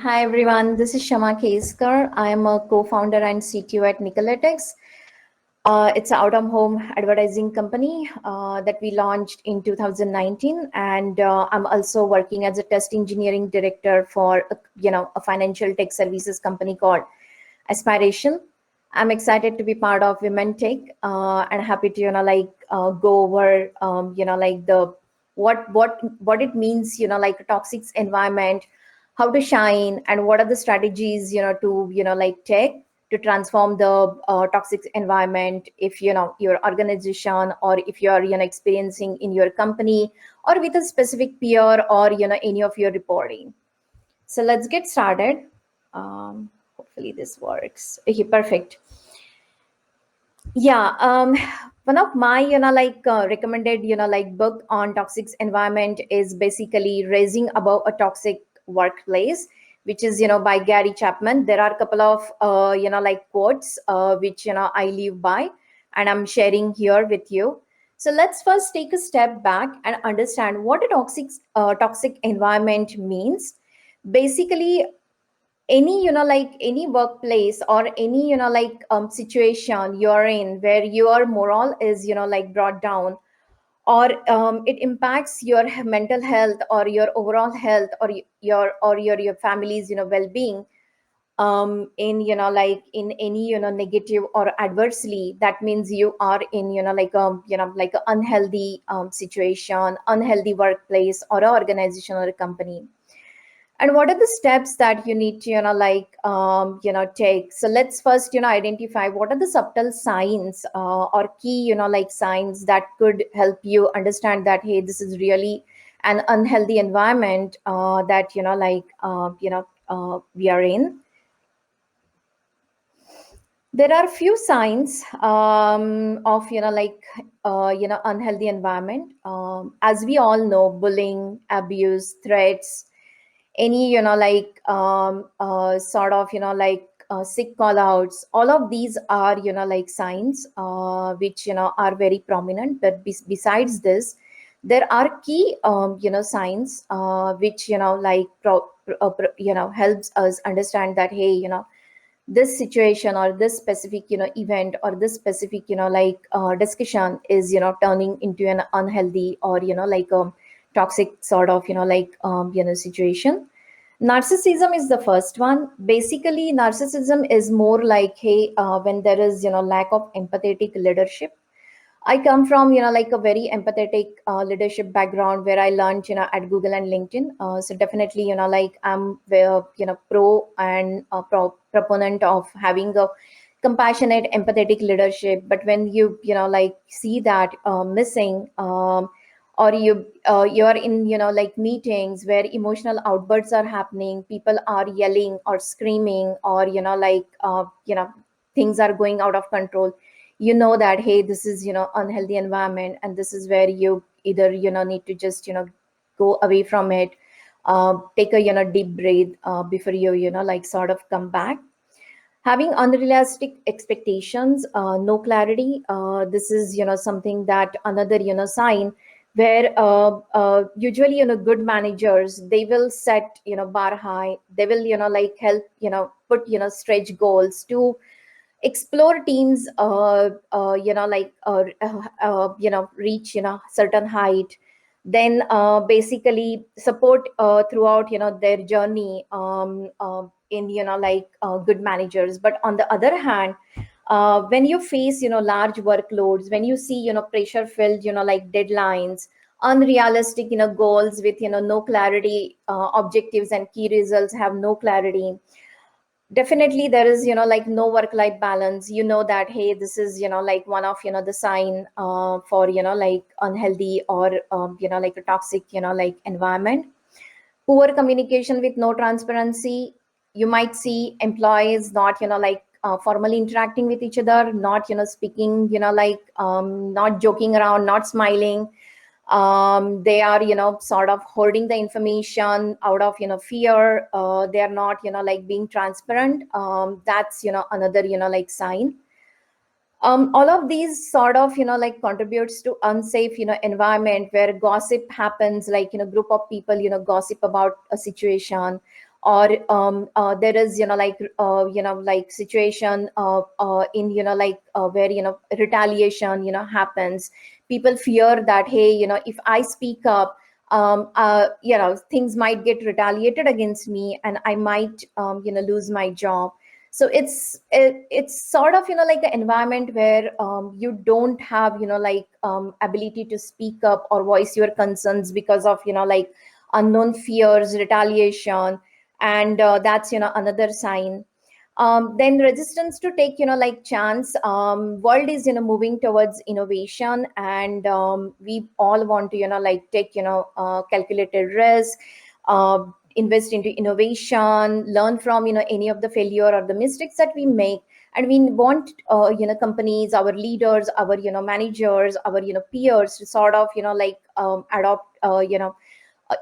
Hi everyone, this is Shama Keskar. I am a co-founder and CTO at Nickelytics. It's an out-of-home advertising company that we launched in 2019, and I'm also working as a test engineering director for a financial tech services company called Aspiration. I'm excited to be part of Women Tech and happy to go over the what it means, like a toxic environment, how to shine, and what are the strategies to take to transform the toxic environment if your organization, or if you are experiencing in your company, or with a specific peer, or any of your reporting. So let's get started. Hopefully this works. Okay, perfect. Yeah, one of my recommended book on toxic environment is basically Raising Above a Toxic Workplace, which is by Gary Chapman. There are a couple of quotes which I live by, and I'm sharing here with you. So let's first take a step back and understand what a toxic environment means. Basically, any workplace or any situation you're in where your morale is brought down, or it impacts your mental health or your overall health, or your family's well-being, in in any negative or adversely, that means you are in like a unhealthy situation, unhealthy workplace, or a organization or a company. And what are the steps that you need to take? So let's first identify what are the subtle signs or key signs that could help you understand that, hey, this is really an unhealthy environment that we are in. There are few signs of unhealthy environment. As we all know, bullying, abuse, threats, any sick call outs, all of these are signs which are very prominent. But besides this, there are key signs which helps us understand that, hey, this situation or this specific event or this specific discussion is turning into an unhealthy or a toxic sort of situation. Narcissism is the first one. Basically, narcissism is more like, hey, when there is lack of empathetic leadership. I come from a very empathetic leadership background where I learned at Google and LinkedIn. So definitely I'm pro and proponent of having a compassionate, empathetic leadership. But when you see that missing, or you're in meetings where emotional outbursts are happening, people are yelling or screaming, or things are going out of control, that, hey, this is unhealthy environment, and this is where you either need to just go away from it, take a deep breath before you sort of come back. Having unrealistic expectations, no clarity, this is something that another sign where usually good managers, they will set bar high, they will help put stretch goals to explore teams reach certain height, then basically support throughout their journey in good managers. But on the other hand, when you face large workloads, when you see pressure filled deadlines, unrealistic goals with no clarity, objectives and key results have no clarity, definitely there is no work life balance, that, hey, this is one of the sign for unhealthy or a toxic environment. Poor communication with no transparency. You might see employees not formally interacting with each other, not speaking not joking around, not smiling. They are sort of holding the information out of fear. They are not being transparent. That's another sign. All of these sort of contributes to unsafe environment where gossip happens, group of people gossip about a situation, or there is like situation in where retaliation happens. People fear that, hey, if I speak up, things might get retaliated against me and I might lose my job. So it's sort of like an environment where you don't have ability to speak up or voice your concerns because of unknown fears, retaliation. And that's another sign. Then resistance to take chance. World is moving towards innovation, and we all want to take calculated risk, invest into innovation, learn from any of the failure or the mistakes that we make. And we want companies, our leaders, our managers, our peers to sort of adopt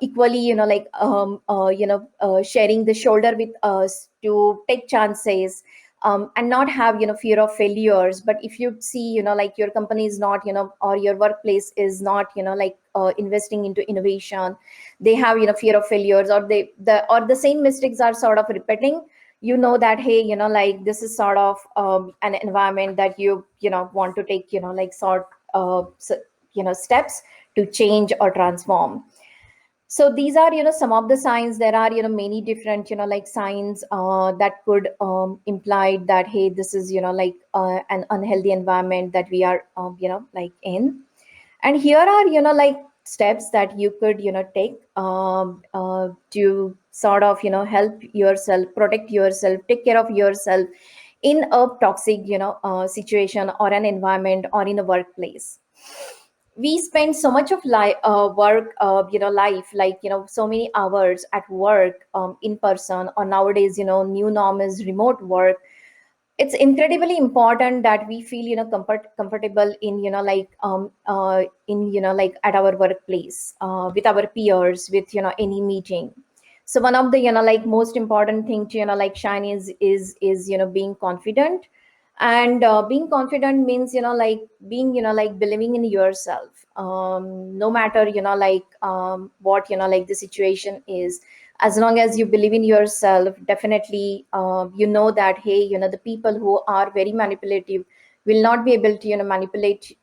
equally sharing the shoulder with us to take chances, and not have fear of failures. But if you see your company is not or your workplace is not investing into innovation, they have fear of failures, or the same mistakes are sort of repeating, that, hey, this is sort of an environment that you want to take steps to change or transform. So these are some of the signs. There are many different signs that could imply that, hey, this is an unhealthy environment that we are in. And here are steps that you could take to sort of help yourself, protect yourself, take care of yourself in a toxic situation or an environment or in a workplace. We spend so much of work life, so many hours at work, in person, or nowadays new norm is remote work. It's incredibly important that we feel comfortable in at our workplace, with our peers, with any meeting. So one of the most important thing to shine is being confident. And being confident means being believing in yourself, no matter what the situation is. As long as you believe in yourself, definitely that, hey, the people who are very manipulative will not be able to manipulate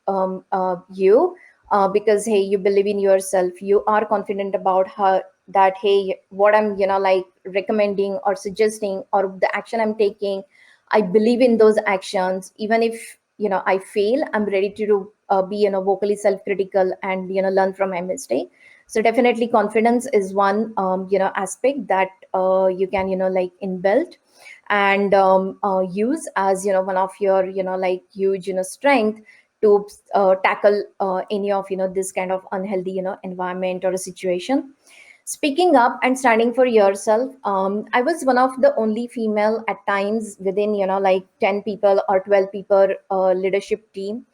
you, because, hey, you believe in yourself, you are confident about how that, hey, what I'm recommending or suggesting, or the action I'm taking, I believe in those actions. Even if I fail, I'm ready to be vocally self-critical and learn from my mistake. So definitely confidence is one aspect that you can inbuilt and use as one of your huge strength to tackle any of this kind of unhealthy environment or a situation. Speaking up and standing for yourself. I was one of the only female at times within 10 people or 12 people leadership team.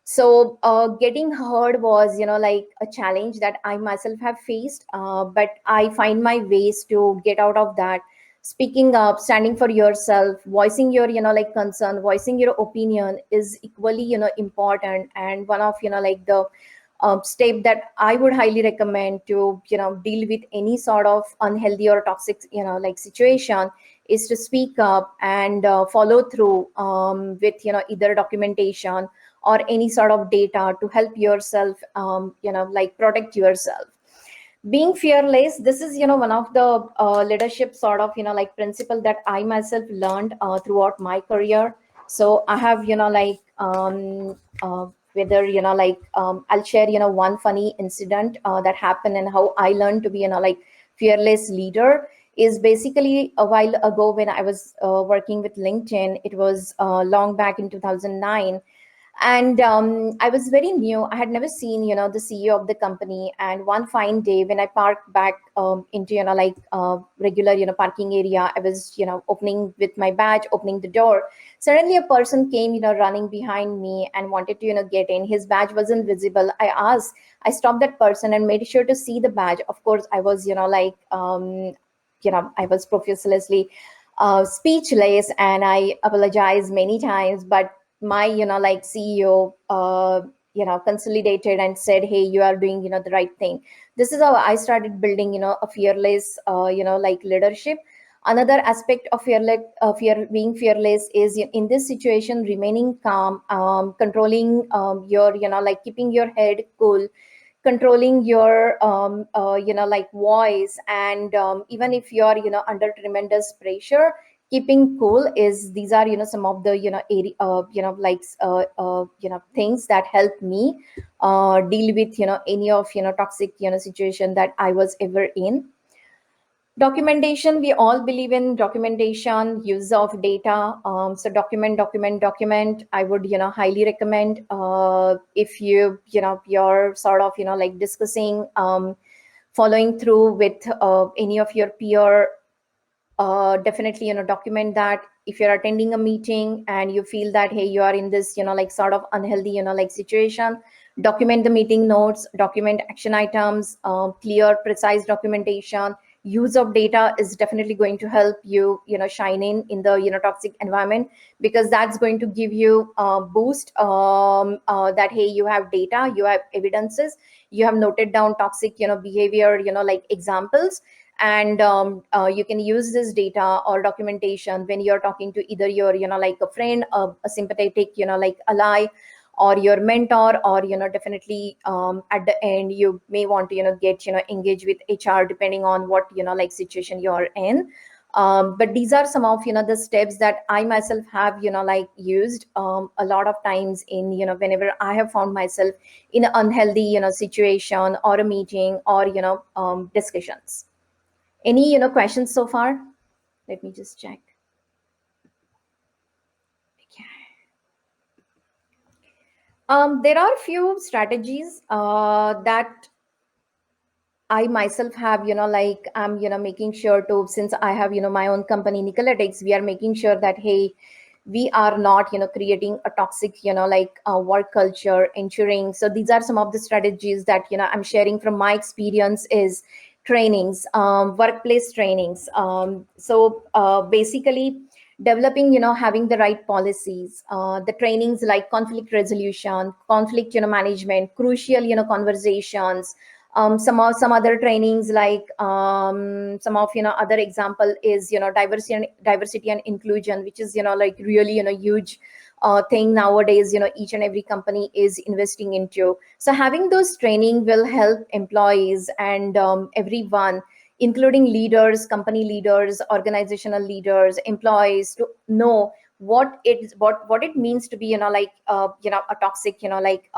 So getting heard was a challenge that I myself have faced, but I find my ways to get out of that. Speaking up, standing for yourself, voicing your concern, voicing your opinion is equally important, and one of the step that I would highly recommend to deal with any sort of unhealthy or toxic situation is to speak up and follow through with either documentation or any sort of data to help yourself protect yourself. Being fearless, this is one of the leadership sort of principle that I myself learned throughout my career. So I have whether I'll share one funny incident that happened and how I learned to be fearless leader. Is basically a while ago when I was working with LinkedIn. It was long back in 2009, and I was very new. I had never seen the CEO of the company. And one fine day when I parked back into regular parking area, I was opening with my badge, opening the door. Suddenly a person came running behind me and wanted to get in. His badge wasn't visible. I stopped that person and made sure to see the badge. Of course, I was I was professionally speechless, and I apologized many times. But my CEO consolidated and said, hey, you are doing the right thing. This is how I started building a fearless like leadership. Another aspect of being fearless is in this situation remaining calm, controlling your like keeping your head cool, controlling your like voice, and even if you're under tremendous pressure, keeping cool is these are some of the area, like things that help me deal with any of toxic situation that I was ever in. Documentation, we all believe in documentation, use of data. So document. I would highly recommend if you're sort of like discussing, following through with any of your peer, definitely document that. If you're attending a meeting and you feel that, hey, you are in this like sort of unhealthy like situation, document the meeting notes, document action items, clear precise documentation. Use of data is definitely going to help you shine in the toxic environment, because that's going to give you a boost, that hey, you have data, you have evidences, you have noted down toxic behavior like examples, and you can use this data or documentation when you're talking to either your like a friend, a sympathetic like ally, or your mentor, or definitely at the end you may want to get engage with HR, depending on what like situation you're in. But these are some of the steps that I myself have like used a lot of times in whenever I have found myself in an unhealthy situation or a meeting or discussions. Any questions so far? Let me just check. Okay. There are few strategies that I myself have, like I'm, making sure to, since I have, my own company, Nickelytics, we are making sure that, hey, we are not, creating a toxic, like work culture, ensuring. So these are some of the strategies that, I'm sharing from my experience is trainings, workplace trainings. Basically developing, having the right policies, the trainings like conflict resolution, conflict, management, crucial, conversations, some other trainings like some of other example is diversity and inclusion, which is like really huge thing nowadays each and every company is investing into. So having those training will help employees and everyone, including leaders, company leaders, organizational leaders, employees, to know what it means to be like a toxic like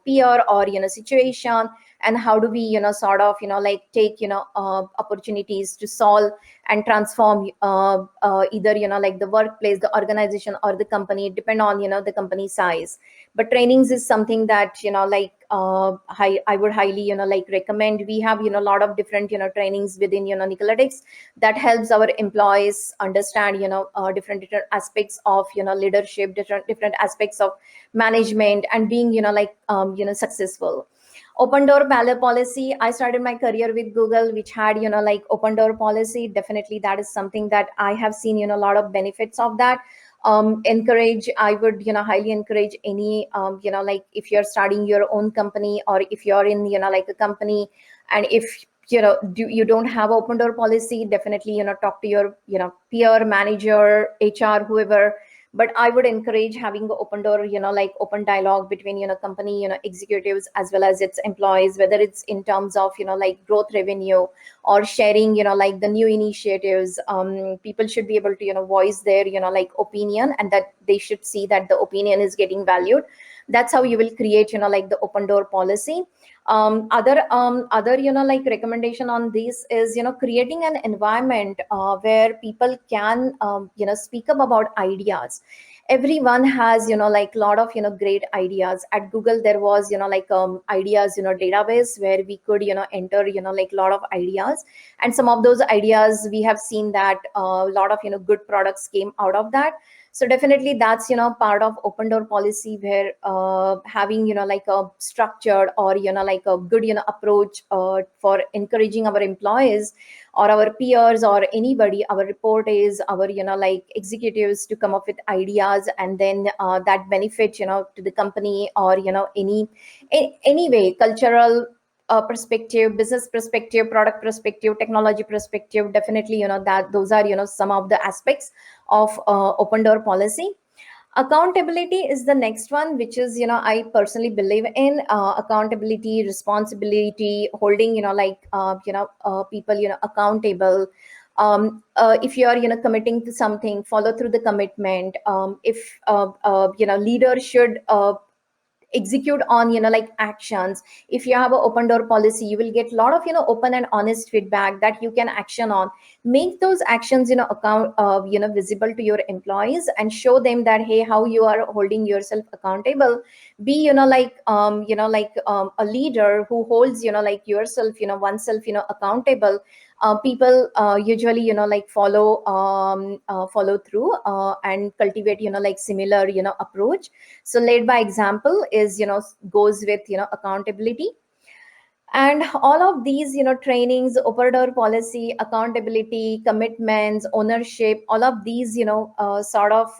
peer or situation, and how do we sort of like take opportunities to solve and transform either like the workplace, the organization, or the company, depend on the company size. But trainings is something that like I would highly like recommend. We have a lot of different trainings within Nickelytics that helps our employees understand different aspects of leadership, different aspects of management, and being like successful. Open door policy, I started my career with Google, which had like open door policy. Definitely that is something that I have seen a lot of benefits of that. Encourage, I would highly encourage any like if you're starting your own company, or if you're in like a company, and if you don't have open door policy, definitely talk to your peer, manager, HR, whoever. But I would encourage having the open door like open dialogue between company executives as well as its employees, whether it's in terms of like growth, revenue, or sharing like the new initiatives. People should be able to voice their like opinion, and that they should see that the opinion is getting valued. That's how you will create like the open door policy. Other like recommendation on this is creating an environment where people can speak up about ideas. Everyone has like a lot of great ideas. At Google there was like ideas database where we could enter like a lot of ideas, and some of those ideas we have seen that a lot of good products came out of that. So definitely that's part of open door policy, where having like a structured or like a good approach for encouraging our employees or our peers or anybody. Our report is our like executives to come up with ideas, and then that benefit to the company, or any way, cultural perspective, business perspective, product perspective, technology perspective. Definitely that those are some of the aspects of open door policy. Accountability is the next one, which is I personally believe in accountability, responsibility, holding people accountable. If you are committing to something, follow through the commitment. If leader should execute on like actions. If you have an open door policy, you will get a lot of open and honest feedback that you can action on. Make those actions account visible to your employees, and show them that hey, how you are holding yourself accountable. Be a leader who holds like yourself oneself accountable. People usually like follow through and cultivate like similar approach. So led by example is goes with accountability. And all of these trainings, open door policy, accountability, commitments, ownership, all of these sort of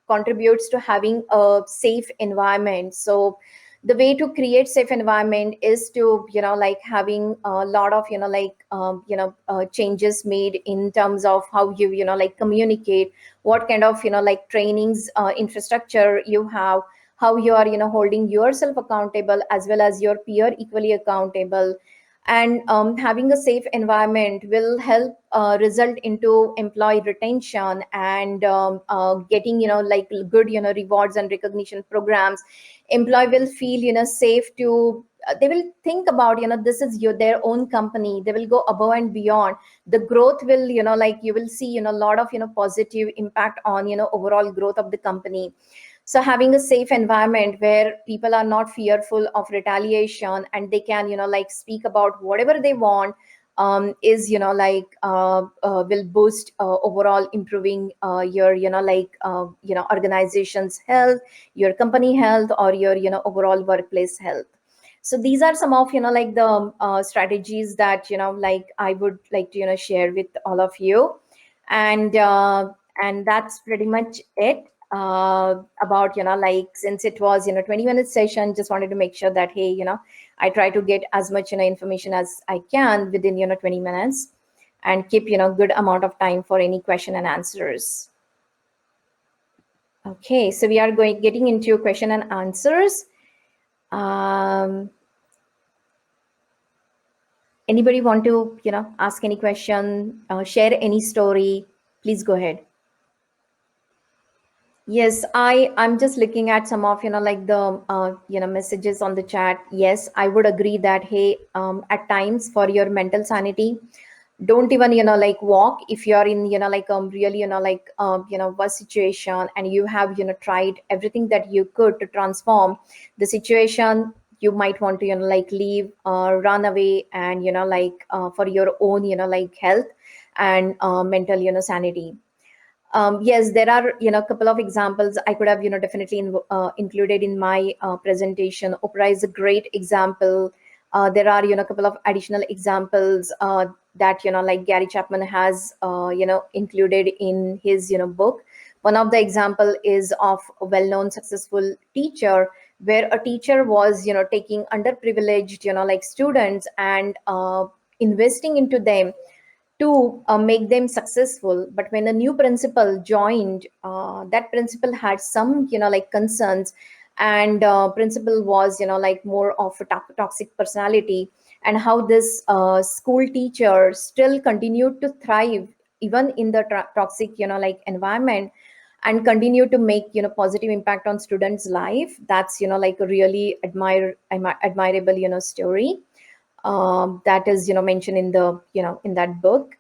contributes to having a safe environment. So the way to create safe environment is to like having a lot of changes made in terms of how you like communicate, what kind of like trainings infrastructure you have, how you are holding yourself accountable as well as your peer equally accountable. And having a safe environment will help result into employee retention, and getting like good rewards and recognition programs. Employee will feel safe to they will think about this is their own company. They will go above and beyond. The growth will like you will see a lot of positive impact on overall growth of the company. So having a safe environment where people are not fearful of retaliation, and they can like speak about whatever they want, is will boost overall improving your organization's health, your company health, or your overall workplace health. So these are some of like the strategies that like I would like to share with all of you. And and that's pretty much it about like, since it was 20-minute session, just wanted to make sure that hey, I try to get as much information as I can within 20 minutes, and keep good amount of time for any question and answers. Okay, so we are getting into question and answers. Anybody want to ask any question, share any story? Please go ahead. Yes, I'm just looking at some of like the messages on the chat. Yes, I would agree that hey, at times for your mental sanity, don't even like walk if you're in like really like worst situation, and you have tried everything that you could to transform the situation. You might want to like leave, run away, and like for your own like health and mental sanity. Yes, there are a couple of examples I could have definitely included in my presentation. Oprah is a great example. There are a couple of additional examples that like Gary Chapman has included in his book. One of the example is of a well-known successful teacher, where a teacher was taking underprivileged like students, and investing into them to make them successful. But when a new principal joined, that principal had some like concerns, and principal was like more of a toxic personality. And how this school teacher still continued to thrive even in the toxic like environment, and continue to make positive impact on students life. That's like a really admirable story that is mentioned in the in that book.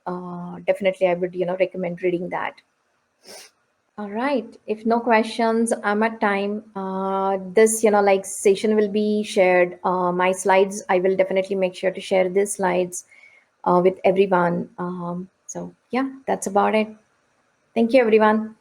Definitely I would recommend reading that. All right, if no questions, I'm at time. This like session will be shared. My slides, I will definitely make sure to share these slides with everyone. So yeah, that's about it. Thank you, everyone.